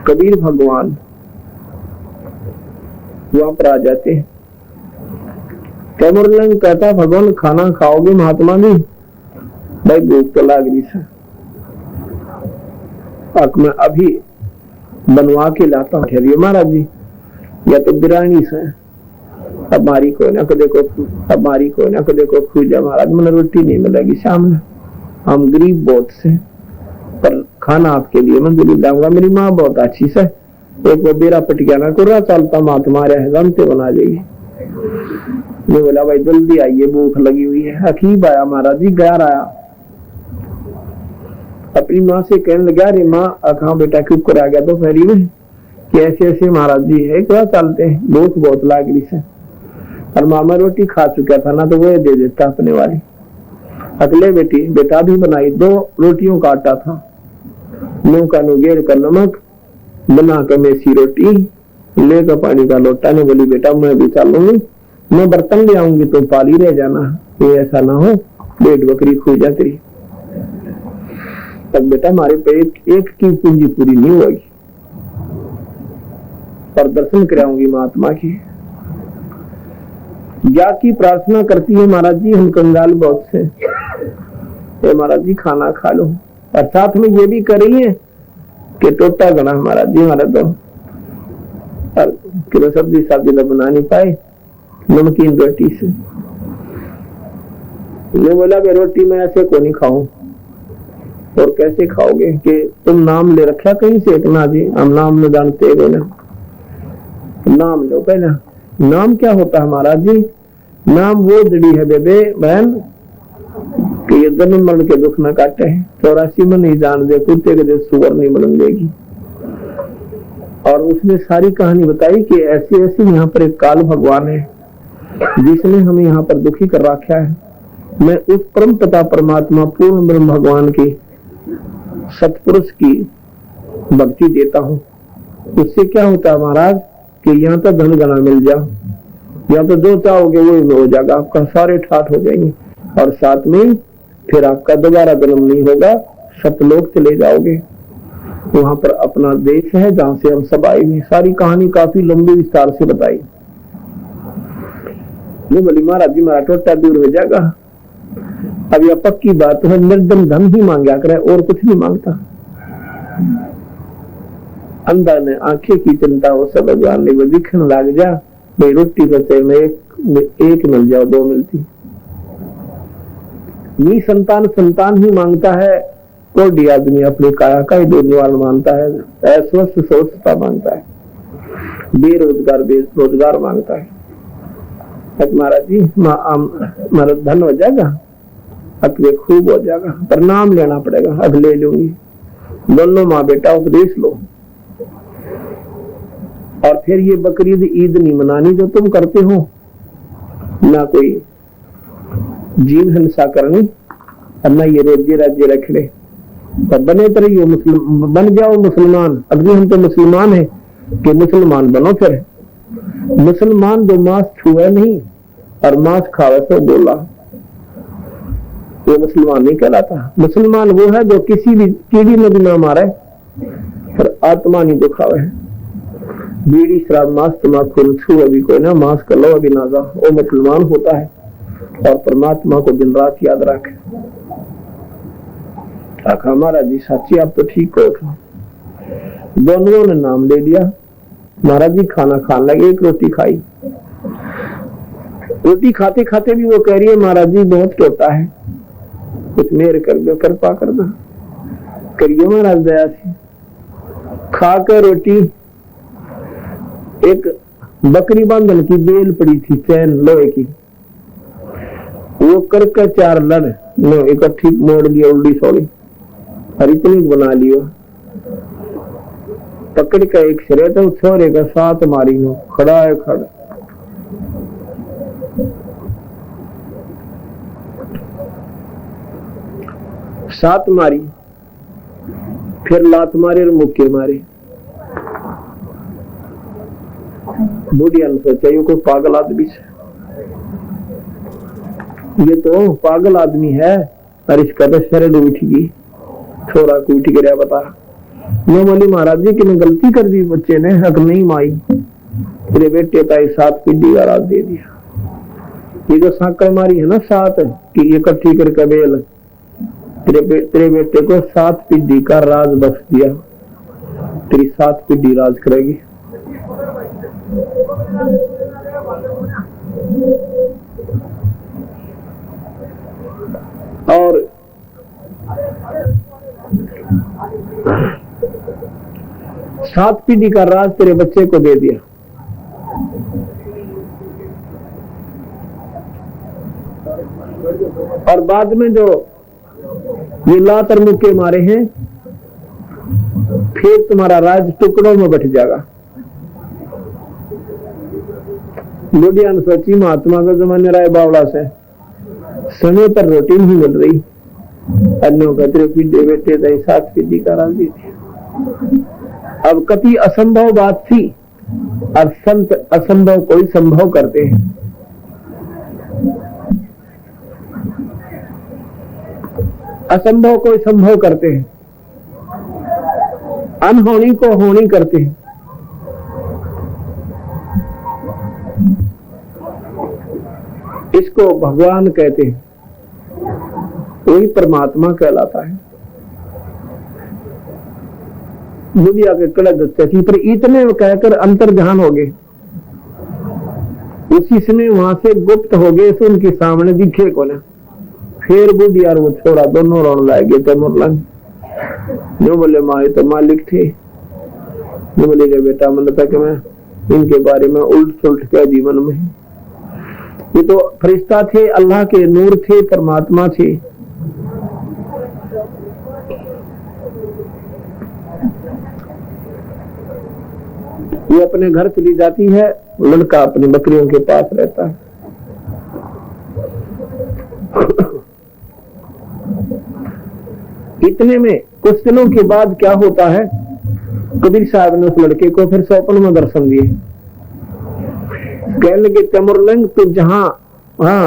कबीर भगवान वहां पर आ जाते हैं। कैमरलिंग कहता भगवान खाना खाओगे महात्मा जी? भाई भूख तो लाग रही है, मैं अभी बनवा के लाता हूँ। ठहरिए महाराज जी, या तो बिरानी से अब मारी को ना को देखो, अब मारी को ना को देखो खूजा महाराज, मैंने रोटी नहीं मिलेगी सामने, हम गरीब बहुत से, पर खाना आपके लिए मैं जरूर लाऊंगा। मेरी माँ बहुत अच्छी से, एक वो बेरा पटियाना को रहा चलता महात्मा रहे गमते बना जाइए। मैं बोला भाई जल्दी आइए, भूख लगी हुई है। हकीब आया महाराज जी, घर आया, अपनी माँ से कहने लगा, अरे माँ अखा बेटा क्यों कर आ गया दोपहरी में, कि ऐसे ऐसे महाराज जी है, क्या चलते हैं, भूख बहुत लाग रही है। और मामा रोटी खा चुका था ना, तो वो दे देता अपने वाली। अगले बेटा भी बनाई, 2 रोटियों का आटा था, मुंह का नुगेर का नमक बना कर मेसी रोटी लेकर पानी का लोटा ने बोली बेटा मैं भी चलूंगी, मैं बर्तन ले आऊंगी तो पाली रह जाना, ये ऐसा ना हो पेट बकरी खो जा तेरी। तब बेटा हमारे पे एक की पूंजी पूरी नहीं होगी, पर दर्शन कराऊंगी महात्मा की। क्या की प्रार्थना करती है महाराज जी, हम कंगाल बहुत से, महाराज जी खाना खा लो। और साथ में ये भी कर रही है कि टोटा गना महाराज जी हमारा तो, और किलो सब्जी तो बना नहीं पाए, नमकीन रोटी से। मैं बोला कि रोटी मैं ऐसे को नहीं खाऊं। और कैसे खाओगे कि तुम नाम ले रखा कहीं से? एक ना जी हम नाम न जानते हो ना, नाम लो पहला। नाम क्या होता है महाराज जी? नाम वो जड़ी है बेबे बहन कि ये जन्म मरण के दुख न काटे हैं, 84 में नहीं जान दे, कुत्ते के जैसे सुअर नहीं बन देगी। और उसने सारी कहानी बताई कि ऐसी ऐसी यहाँ पर एक काल भगवान है जिसने हमें यहाँ पर दुखी कर रखा है। मैं उस परम पिता परमात्मा पूर्ण ब्रह्म भगवान की सतपुरुष की भक्ति देता हूँ। उससे क्या होता है महाराज कि यहाँ तो धन गना मिल जाओ, या तो जो चाहोगे वो हो जाएगा, आपका सारे ठाठ हो जाएंगे, और साथ में फिर आपका दोबारा जन्म नहीं होगा, सतलोक चले जाओगे। वहां पर अपना देश है जहां से हम सब आए हैं। सारी कहानी काफी लंबी विस्तार से बताई। ये बोली महाराज जी हमारा टोटा दूर हो जाएगा। अब यह पक्की बात है, निर्धन धन ही मांगा करे और कुछ नहीं मांगता। अंधा ने आंखें की चिंता हो, सब भगवान ने वो दिखने लग जा, भाई रोटी बचे में एक मिल जाओ 2 मिलती नहीं। संतान ही मांगता है, कोई आदमी अपनी काया का ही निवारण मानता है, अस्वस्थ स्वस्थता मांगता है, बेरोजगार मांगता है। महाराज जी हमारा धन हो जाएगा, अगले खूब हो जाएगा, पर नाम लेना पड़ेगा। अब ले लूंगी, दोनों माँ बेटा उपदेश लो। और फिर ये बकरीद ईद नहीं मनानी जो तुम करते हो, ना कोई जीव हिंसा करनी, और ना ये रोजे राज्य रख ले, तब बने तो रहिए बन जाओ मुसलमान। अभी हम तो मुसलमान है कि मुसलमान बनो। फिर मुसलमान जो मांस छुए नहीं और मांस खावे तो बोला, वो मुसलमान नहीं कहलाता। मुसलमान वो है जो किसी भी कीड़ी में भी ना मारे और आत्मा नहीं दुखावे। बीड़ी शराब मांस तमाकू छू अभी कोई ना, मांस कर लो अभी ना जा, वो मुसलमान होता है और परमात्मा को दिन रात याद रखे। आखा महाराज जी साची आप तो ठीक हो। दोनों ने नाम ले लिया। महाराज जी खाना खाने लगे, एक रोटी खाई। रोटी खाते खाते भी वो कह रही है महाराज जी बहुत टोटा है, कुछ मेहर कर दो, कृपा कर दो, करिए महाराज दया से। खाकर रोटी, एक बकरी बांधन की बेल पड़ी थी चैन लोहे की, वो करके 4 लड़ इकट्ठी मोड़ लिया उल्टी सौड़ी और इतनी बना लियो। पकड़ का एक सिरे तो छोरे का 7 मारी हो, खड़ा है खड़ा। सात मारी, फिर लात मारे और मुक्के मारे। बुढ़िया ने सोचा ये कोई पागल आदमी से, ये तो पागल आदमी है और इसका तो शरीर उठ गई। छोरा कूट गिरा बता। मैं बोली महाराज जी कि गलती कर दी बच्चे ने, हक नहीं माई, तेरे बेटे का 7 पीढ़ी का राज दे दिया। ये जो साकर मारी है ना 7 कि ये इकट्ठी करके बेल, तेरे बेटे को 7 पीढ़ी का राज बख्श दिया, तेरी 7 पीढ़ी राज करेगी। और सात पीढ़ी का राज तेरे बच्चे को दे दिया। और बाद में जो ये लातर मुक्के मारे हैं, फिर तुम्हारा राज टुकड़ों में बट जाएगा। बुढ़िया ने सोची महात्मा का जमाने राय बावड़ा से समय पर रोटी नहीं मिल रही, अन्यों का तेरे पीढ़े बेटे दे 7 पीढ़ी का राज दी थी। अब कति असंभव बात थी, अब संत असंभव कोई संभव करते हैं। असंभव कोई संभव करते हैं, अनहोनी को होनी करते हैं। इसको भगवान कहते हैं, वही परमात्मा कहलाता है। बुढ़िया के कड़क दत्ते थी, पर इतने कहकर अंतर ध्यान हो गए, उसी समय वहां से गुप्त हो गए, सो उनके सामने दिखे को ना। फिर बुढ़िया और वो छोड़ा दोनों रोने लगे। तो मुरलन जो बोले माँ तो मालिक थे, जो बोले जो बेटा मन था कि मैं इनके बारे में उल्ट सुलट कह दी मन में। ये तो फरिश्ता थे, अल्लाह के नूर थे, परमात्मा थे। ये अपने घर चली जाती है, लड़का अपनी बकरियों के पास रहता है। इतने में कुछ दिनों के बाद क्या होता है, कबीर साहब ने उस लड़के को फिर स्वप्न में दर्शन दिए। कहने लगे तमुरलंग तो जहां, हाँ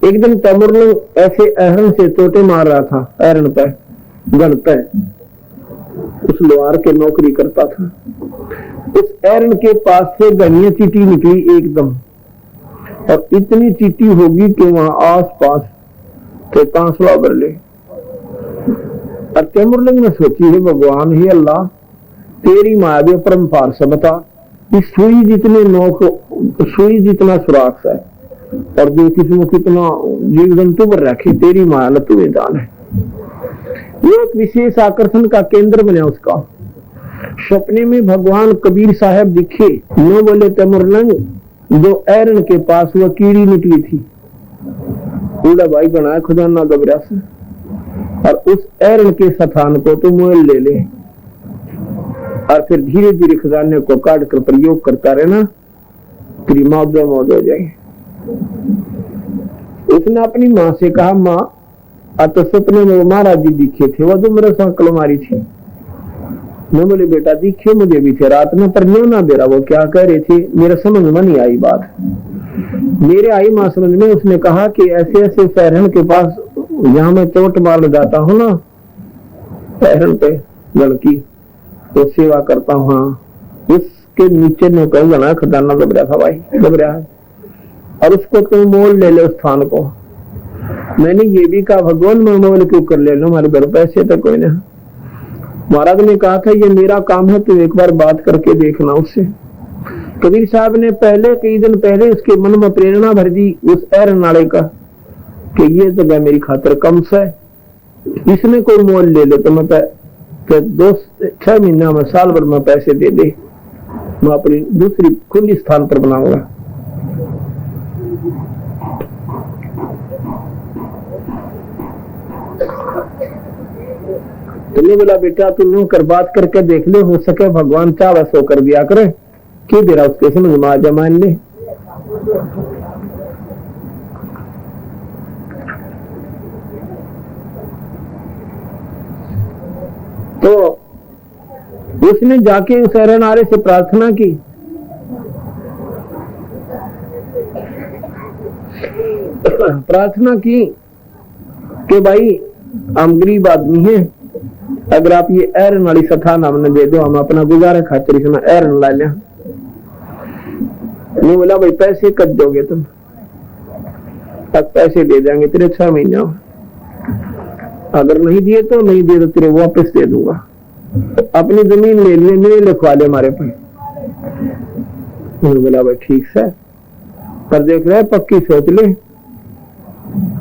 एक दिन तमुरलंग ऐसे अहरण से चोटे मार रहा था, अहरण पे गण पे, उस लोहार के नौकरी करता था। उस अहरण के पास से घनिया चीटी निकली एकदम, और इतनी चीटी होगी कि वहां आस पास तो तांसवा बरले। और तैमुरलिंग ने सोची है भगवान ही अल्लाह तेरी माया भी परम्पार से बता, इस सुई जितने नोक, सुई जितना सुराख है, और जो किसी को कितना जीव जंतु पर रखे, तेरी माया न तू दान है। ये एक विशेष आकर्षण का केंद्र बने उसका। सपने में भगवान कबीर साहब दिखे, नो बोले तैमुरलिंग जो एरन के पास वो कीड़ी निकली थी, बूढ़ा भाई बनाया खुदाना दबरा से, और उस एरन के स्थान को तो मोल ले ले, और फिर धीरे धीरे खजाने को काट कर प्रयोग करता रहना, तेरी मौज हो जाए। उसने अपनी माँ से कहा, माँ तो सपने में वो महाराज जी दिखे थे, वो जो मेरे साथ कलमारी थी। मैं बोले बेटा दिखे मुझे भी थे रात में, पर न्यों ना दे रहा वो क्या कह रहे थे, मेरे समझ में नहीं आई बात। मेरे आई माँ समझ में, उसने कहा कि ऐसे ऐसे सहरन के पास जहां मैं चोट मार जाता हूँ ना, सहरन पे लड़की तो सेवा करता हूँ, उसके नीचे ने कहीं बना खजाना दब रहा था भाई, दब रहा है, और उसको तुम मोल ले ले उस स्थान को। मैंने ये भी कहा भगवान मैं मोल क्यों कर ले लो, हमारे घर पैसे तो कोई नहीं। महाराज ने कहा था ये मेरा काम है, तुम एक बार बात करके देखना उससे। कबीर साहब ने पहले कई दिन पहले उसके मन में प्रेरणा भर दी उस एरन नाले का कि ये जगह मेरी खातिर कम से, इसमें कोई मोल ले लो तो मैं 2-6 महीना में साल भर में पैसे दे दे, मैं अपनी दूसरी खुली स्थान पर बनाऊंगा। तुमने बोला बेटा तुम कर बात करके देख ले, हो सके भगवान चाह सो कर दिया करे, क्यों दे रहा उसके समझ में आ जा, मान ले। तो उसने जाके उस नारे से प्रार्थना की, प्रार्थना की कि भाई हम गरीब आदमी हैं, अगर आप ये एरन वाली स्थान हमने दे दो, हम अपना गुजारा खातिर इसमें एरन ला लिया। नहीं बोला भाई पैसे कट दोगे तुम, तब पैसे दे देंगे तेरे 6 महीने, अगर नहीं दिए तो नहीं दिए तो तेरे वापस दे दूंगा। अपनी जमीन ले लिए, नहीं लिखवा ले हमारे पे। बोला भाई ठीक है, पर देख रहे पक्की सोच ले,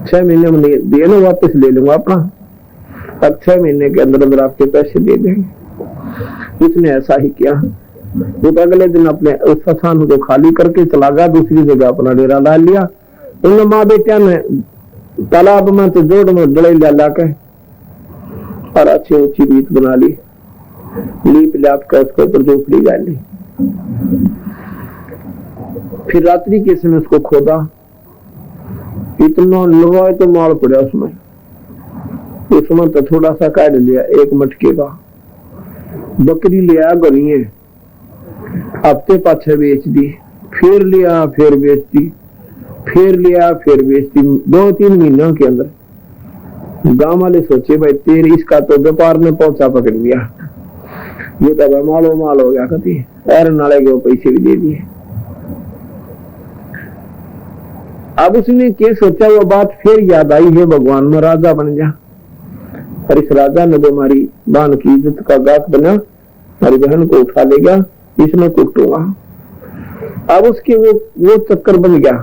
6 महीने में दिए ना वापस ले लूंगा अपना, अब 6 महीने के अंदर अंदर आपके पैसे दे देंगे। उसने ऐसा ही किया। वो तो अगले दिन अपने उस स्थान को खाली करके चला गया, दूसरी जगह अपना डेरा डाल लिया। उन माँ बेटिया ने तालाब में तो जोड़ में डले ला के और अच्छी ऊंची रीत बना ली, लीप लाप कर उसके ऊपर झोपड़ी डाल ली। फिर रात्रि के समय उसको खोदा, इतना लवाए तो माल पड़ा उसमें तो थोड़ा सा काट लिया, 1 मटके का। बकरी लिया गनिए, हफ्ते पाछे बेच दी, फिर लिया फिर बेच दी, फिर लिया फिर बेच दी। 2-3 महीनों के अंदर गांव वाले सोचे भाई तेरे इसका तो व्यापार ने पहुंचा पकड़ लिया, ये तो मालो माल हो गया। कभी पैर नाले के पैसे भी दे दिए। अब उसने क्या सोचा, वो बात फिर याद आई है, भगवान में राजा बन जा। और इस राजा ने जो हमारी बान की इज्जत का गाक बना, हमारी बहन को उठा ले गया, इसमें कुटूंगा। अब उसके वो चक्कर बन गया।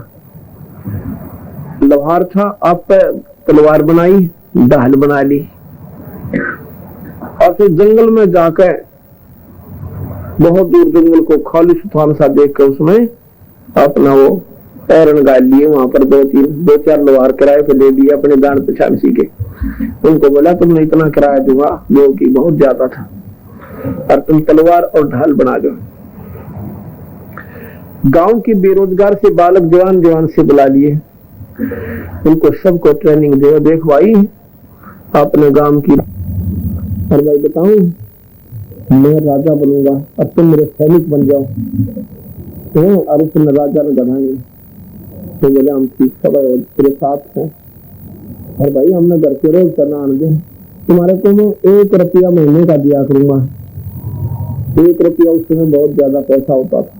लोहार था, आप तलवार बनाई, ढाल बना ली, और फिर जंगल में जाकर बहुत दूर जंगल को खाली सुथान सा देख कर उसमें अपना वो पैरन गाल लिए। वहां पर 2-4 लोहार किराए पे दे दिए अपने जान पहचान सी के। उनको बोला तुमने इतना किराया दूंगा, जो कि बहुत ज्यादा था, और तुम तलवार और ढाल बना दो। गांव के बेरोजगार से बालक जवान से बुला लिए, उनको सबको ट्रेनिंग दे। देख भाई अपने गांव की, और भाई बताऊं मैं राजा बनूंगा और तुम मेरे सैनिक बन जाओ, और उसने राजा ने गढ़ाएंगे। तो बोले हम ठीक सब तेरे साथ हैं, और भाई हमने घर के रोज करना आने दे, तुम्हारे को मैं 1 रुपया महीने का दिया करूंगा। 1 रुपया उस समय बहुत ज्यादा पैसा होता था।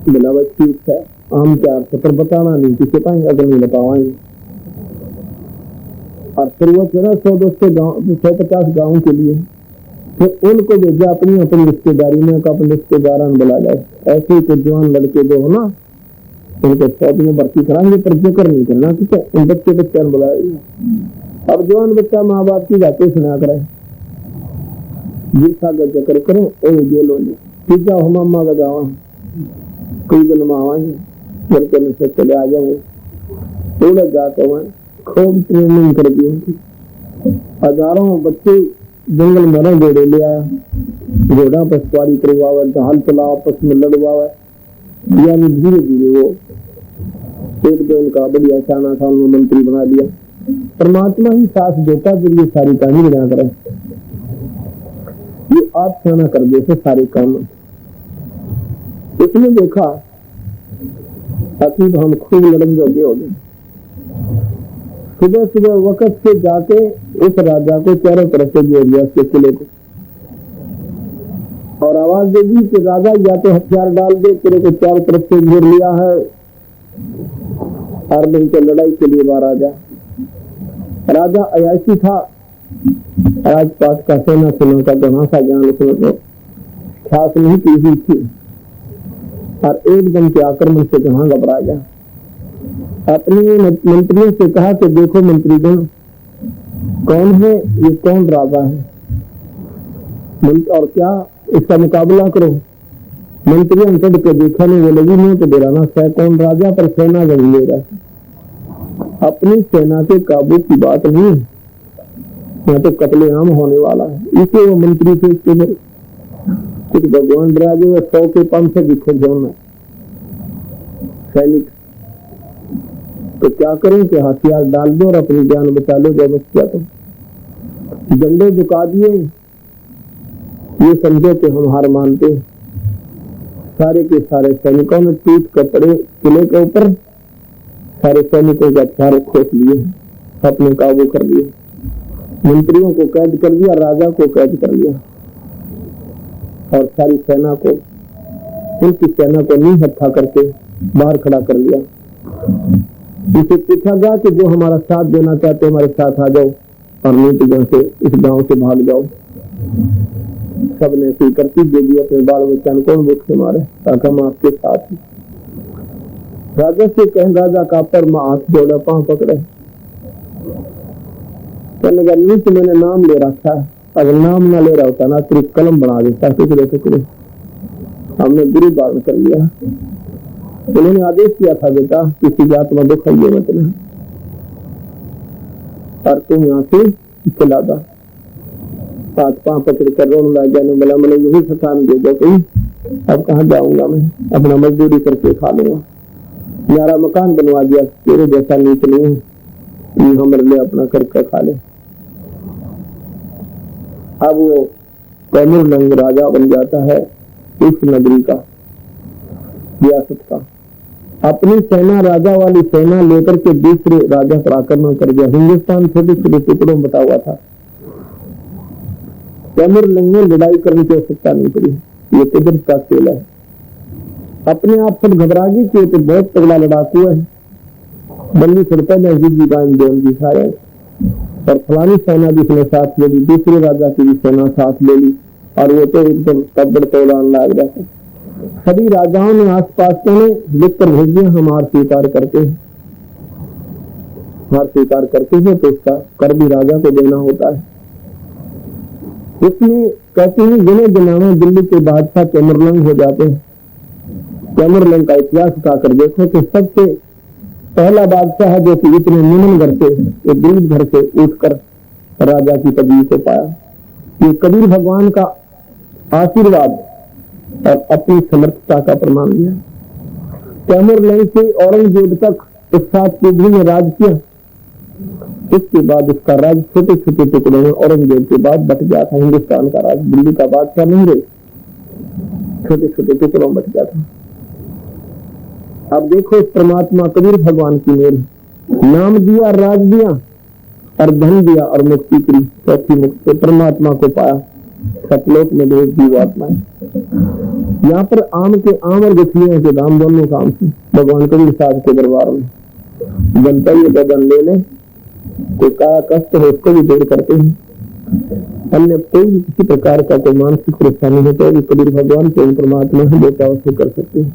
बोला भाई ठीक है, आम 4 से, पर बताना नहीं किसी पाएंगे, अगर नहीं बतावाएंगे। और फिर वो 100-200 गाँव, 150 गाँव के लिए फिर उनको भेजा अपनी रिश्तेदारी में, अपने रिश्तेदार बुला जाए। ऐसे ही कुछ जवान लड़के जो हो ना, उनको फौज में भर्ती कराएंगे, पर जिक्र नहीं करना, ठीक है। उन बच्चे बुलाएंगे। अब जवान बच्चा माँ बाप की जाते सुना करे, जिसका जिक्र करो ओ जेल हो ठीक है, हम अम्मा का जावा कोई बनवाएंगे, लड़के में से चले आ जाएंगे। थोड़े जाते हुए खूब ट्रेनिंग कर दी उनकी। हजारों बच्चे जंगल में घोड़े ले आया, घोड़ा पर सवारी करवावे, ढाल चला, आपस में लड़वावे, यानी धीरे धीरे वो एक दो उनका बढ़िया शाना साल में मंत्री बना दिया। परमात्मा ही साथ देता जब ये सारी कहानी बना करे, ये आप शाना कर दे सारे काम। उसने देखा अभी हम खूब लड़न जोगे हो गए। सुबह सुबह वक्त से जाके उस राजा को चारों तरफ से घेर लिया, उसके किले को, और आवाज दे दी कि राजा या तो हथियार डाल दे, तेरे को चारों तरफ से घेर लिया है, और नहीं तो लड़ाई के लिए बाहर आ जा। राजा अयाशी था, राजपाट का सेना का घनासा ज्ञान उसमें तो खास नहीं की हुई थी, और एकदम के आक्रमण से जहां घबरा गया। अपने मंत्रियों से कहा कि देखो मंत्रीगण, कौन है ये, कौन राजा है, और क्या इसका मुकाबला करो। मंत्रियों चढ़ के देखा नहीं, वो लगी नहीं तो डराना है कौन राजा, पर सेना जंग ले रहा। अपनी सेना के काबू की बात नहीं, यहाँ तो कत्लेआम होने वाला है। इसे वो मंत्री थे, इसके कुछ भगवान डरा जो 100 के 500 दिखे जोन सैनिक, तो क्या करें कि हथियार डाल दो और अपनी जान बचा लो। जब बच गया तो झंडे झुका दिए, ये समझे कि हम हार मानते। सारे के सारे सैनिकों ने टूट कर पड़े किले के ऊपर, सारे सैनिकों के हथियार खोस लिए, अपने काबू कर लिए। मंत्रियों को कैद कर दिया, राजा को कैद कर लिया और सारी सेना को, उनकी सेना को नींव हत्था करके बाहर खड़ा कर लिया। इसे पूछा गया कि जो हमारा साथ देना चाहते हमारे साथ आ जाओ और नहीं तो यहाँ से इस गांव से भाग जाओ। सबने स्वीकृति दे दी, अपने बाल बच्चा को मुख से मारे ताकि हम आपके साथ हैं। राजा से कह, राजा का पर हाथ जोड़ा, पांव पकड़े, कहने लगा नीच मैंने नाम ले रखा है, अगर नाम ना ले रहा होता ना सिर्फ कलम बना देता, टुकड़े टुकड़े हमने गुरु बारण कर लिया। उन्होंने आदेश किया था बेटा किसी की आत्मा दुखाइए मत ना, और तुम यहाँ से चला दा। हाथ पांव पकड़ कर रोने लगा, ने बोला मैंने यही सतान दे दो कहीं, अब कहाँ जाऊंगा मैं, अपना मजदूरी करके खा लूंगा। मेरा मकान बनवा दिया, तेरे जैसा नीच नहीं है, ये हमारे लिए अपना करके खा ले। अब वो तैमूरलंग राजा बन जाता है इस नगरी का, रियासत का। अपनी सेना, राजा वाली सेना लेकर के दूसरे राजा पर आक्रमण कर गया। हिंदुस्तान छोटे छोटे टुकड़ों बटा हुआ था। तैमूरलंग में लड़ाई करने की आवश्यकता नहीं पड़ी, ये कुदरत का खेल है। अपने आप सब घबरा गए कि तो बहुत तगड़ा लड़ाकू है, बंदी छुड़ता नजदीक जी सारे, और फलानी सेना जिसने साथ ले ली, दूसरे राजा की भी सेना साथ ले ली, और वो तो एकदम तब्बड़ तोड़ान लग जाता। सभी राजाओं ने आसपास ने लिख कर भेज दिया, हम हार स्वीकार करते हैं, हार स्वीकार करते हैं तो इसका कर भी राजा को देना होता है। इसमें कहते हैं गिने गिनावे दिल्ली के बादशाह तैमूरलंग हो जाते हैं। तैमूरलंग का इतिहास उठाकर देखो कि सबसे पहला बादशाह है जो कि इतने निम्न घर से, एक गरीब घर से उठकर राजा की पदवी को पाया। ये कबीर भगवान का आशीर्वाद और अपनी समर्थता का प्रमाण दिया। तैमूरलंग से औरंगजेब तक इस 7 पीढ़ी में राज किया। इसके बाद इसका राज छोटे छोटे टुकड़ों में औरंगजेब के बाद बट गया था। हिंदुस्तान का राज दिल्ली का बादशाह नहीं रहे, छोटे छोटे टुकड़ों में बट गया था। अब देखो इस परमात्मा कबीर भगवान की मेल, नाम दिया, राज दिया और धन दिया और मुक्ति की चौथी मुक्ति परमात्मा को पाया, सतलोक में भेज दी आत्माएं। यहाँ पर आम और गुठलियों के दाम दोनों काम से भगवान कबीर साहब के दरबार में जनता ये बदन ले ले, कोई का कष्ट हो उसको भी दूर करते हैं। अन्य कोई भी किसी प्रकार का कोई मानसिक परेशानी हो तो कबीर भगवान के परमात्मा देवता से कर सकते हैं।